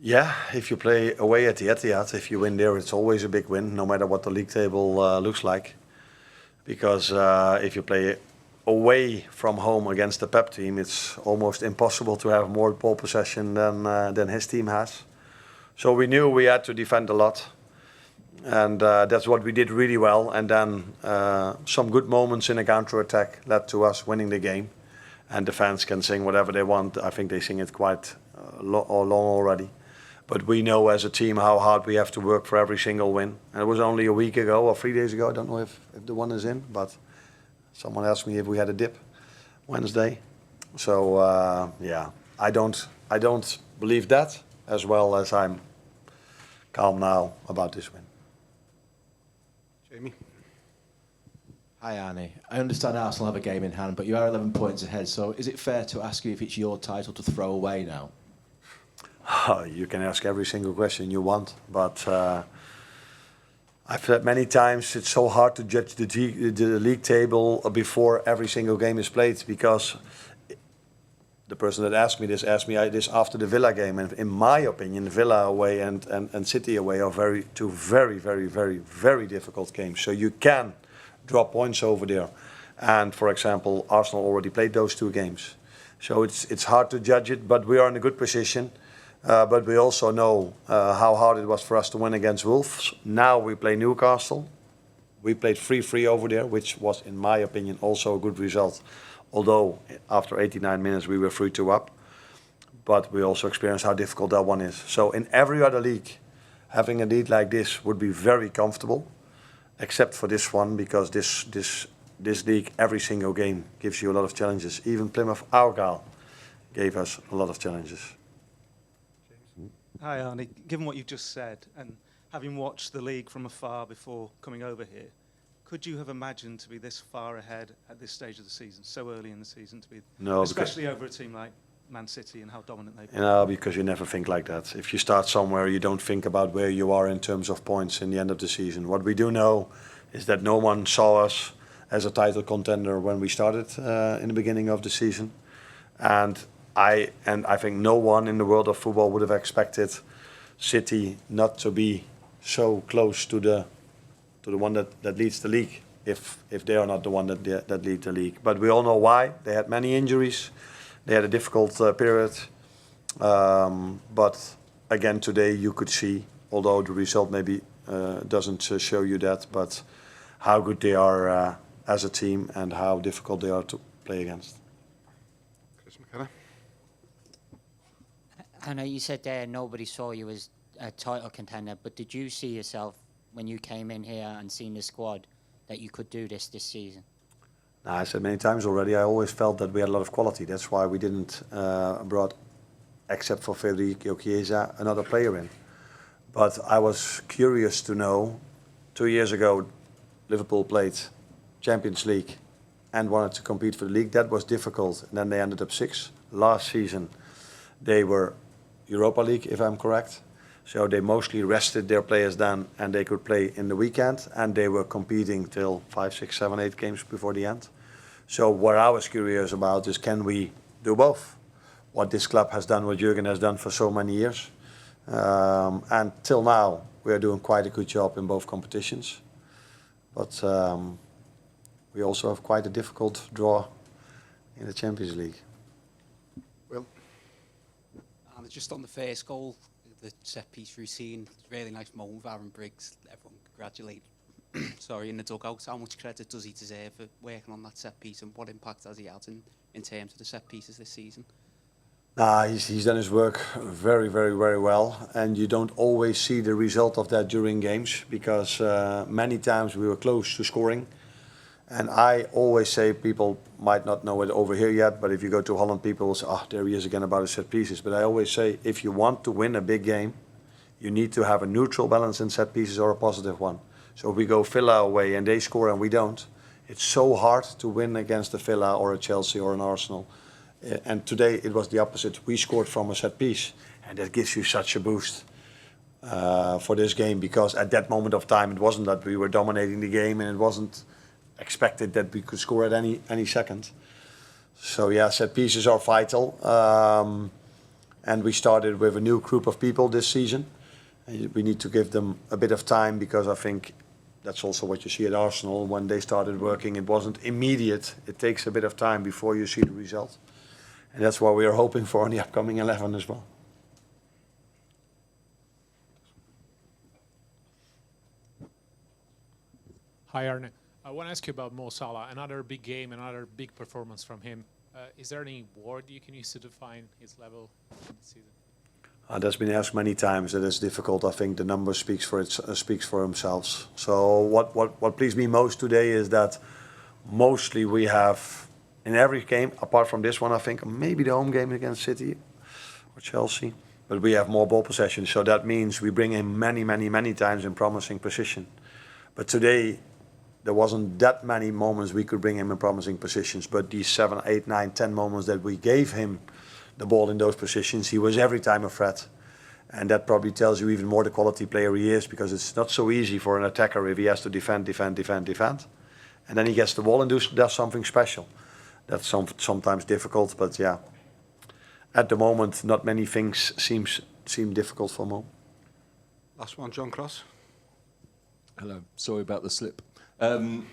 Yeah, if you play away at the Etihad, if you win there, it's always a big win, no matter what the league table looks like. Because if you play away from home against the Pep team, it's almost impossible to have more ball possession than his team has. So we knew we had to defend a lot, and that's what we did really well. And then some good moments in a counter-attack led to us winning the game. And the fans can sing whatever they want. I think they sing it quite long already. But we know as a team how hard we have to work for every single win. And it was only a week ago or 3 days ago. I don't know if the one is in, but someone asked me if we had a dip Wednesday. So yeah, I don't believe that, as well as I'm calm now about this win. Jamie. Hi Arne. I understand Arsenal have a game in hand, but you are 11 points ahead. So is it fair to ask you if it's your title to throw away now? You can ask every single question you want, but I've said many times it's so hard to judge the league table before every single game is played, because the person that asked me this after the Villa game, and in my opinion, Villa away and City away are two very difficult games. So you can drop points over there, and for example, Arsenal already played those 2 games, so it's hard to judge it. But we are in a good position. But we also know how hard it was for us to win against Wolves. Now we play Newcastle. We played 3-3 over there, which was, in my opinion, also a good result. Although after 89 minutes we were 3-2 up. But we also experienced how difficult that one is. So in every other league, having a lead like this would be very comfortable, except for this one, because this league, every single game gives you a lot of challenges. Even Plymouth Argyle gave us a lot of challenges. Hi Arne, given what you've just said, and having watched the league from afar before coming over here, could you have imagined to be this far ahead at this stage of the season, so early in the season, to be, no, especially over a team like Man City and how dominant they've been? No, because you never think like that. If you start somewhere, you don't think about where you are in terms of points in the end of the season. What we do know is that no one saw us as a title contender when we started in the beginning of the season, and I think no one in the world of football would have expected City not to be so close to the one that leads the league, if they are not the one that lead the league. But we all know why. They had many injuries. They had a difficult period. But again, today you could see, although the result maybe doesn't show you that, but how good they are as a team and how difficult they are to play against. I know you said there nobody saw you as a title contender, but did you see yourself when you came in here and seen the squad that you could do this season? No, I said many times already, I always felt that we had a lot of quality. That's why we didn't brought, except for Federico Chiesa, another player in. But I was curious to know, 2 years ago, Liverpool played Champions League and wanted to compete for the league. That was difficult, and then they ended up 6th. Last season, they were Europa League, if I'm correct. So they mostly rested their players then, and they could play in the weekend, and they were competing till 5, 6, 7, 8 games before the end. So what I was curious about is, can we do both? What this club has done, what Jurgen has done for so many years. And till now, we are doing quite a good job in both competitions. But we also have quite a difficult draw in the Champions League. Will? And just on the first goal, the set piece routine, really nice moment with Aaron Briggs. Everyone congratulate. Sorry, in the dugout. How much credit does he deserve for working on that set piece, and what impact has he had in terms of the set pieces this season? He's done his work very well, and you don't always see the result of that during games, because many times we were close to scoring. And I always say, people might not know it over here yet, but if you go to Holland, people will say, oh, there he is again about his set pieces. But I always say, if you want to win a big game, you need to have a neutral balance in set pieces or a positive one. So if we go Villa away and they score and we don't, it's so hard to win against a Villa or a Chelsea or an Arsenal. And today it was the opposite. We scored from a set piece, and that gives you such a boost for this game, because at that moment of time it wasn't that we were dominating the game, and it wasn't expected that we could score at any second. So yeah, set pieces are vital, And we started with a new group of people this season. And we need to give them a bit of time because I think that's also what you see at Arsenal. When they started working, it wasn't immediate. It takes a bit of time before you see the result. And that's what we are hoping for in the upcoming 11 as well. Hi, Arne. I want to ask you about Mo Salah. Another big game, another big performance from him. Is there any word you can use to define his level this season? That's been asked many times. That is difficult. I think the number speaks for themselves. So what pleased me most today is that mostly we have in every game, apart from this one, I think maybe the home game against City or Chelsea, but we have more ball possession. So that means we bring him many times in promising position. But today, there wasn't that many moments we could bring him in promising positions, but these 7, 8, 9, 10 moments that we gave him the ball in those positions, he was every time a threat. And that probably tells you even more the quality player he is, because it's not so easy for an attacker if he has to defend. And then he gets the ball and does something special. That's sometimes difficult, but yeah. At the moment, not many things seem difficult for Mo. Last one, John Cross. Hello. Sorry about the slip. The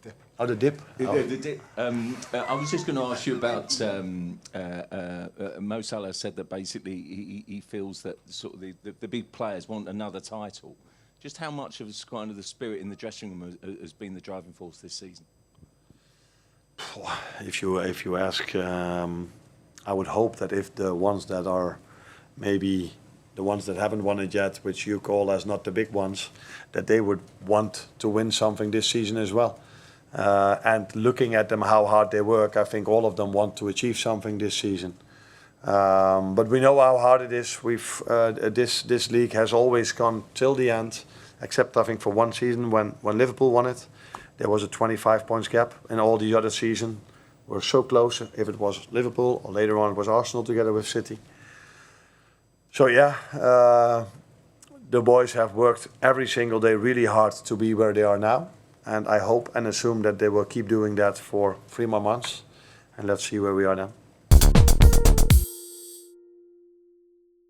dip. Oh, the dip. The dip. I was just going to ask you about Mo Salah said that basically he feels that sort of the big players want another title. Just how much of kind of the spirit in the dressing room has been the driving force this season? If you ask, I would hope that if the ones that are maybe the ones that haven't won it yet, which you call as not the big ones, that they would want to win something this season as well. And looking at them, how hard they work, I think all of them want to achieve something this season. But we know how hard it is. This league has always gone till the end, except I think for one season when Liverpool won it. There was a 25 points gap, and all the other season were so close. If it was Liverpool, or later on it was Arsenal together with City. So yeah, the boys have worked every single day really hard to be where they are now. And I hope and assume that they will keep doing that for 3 more months. And let's see where we are then.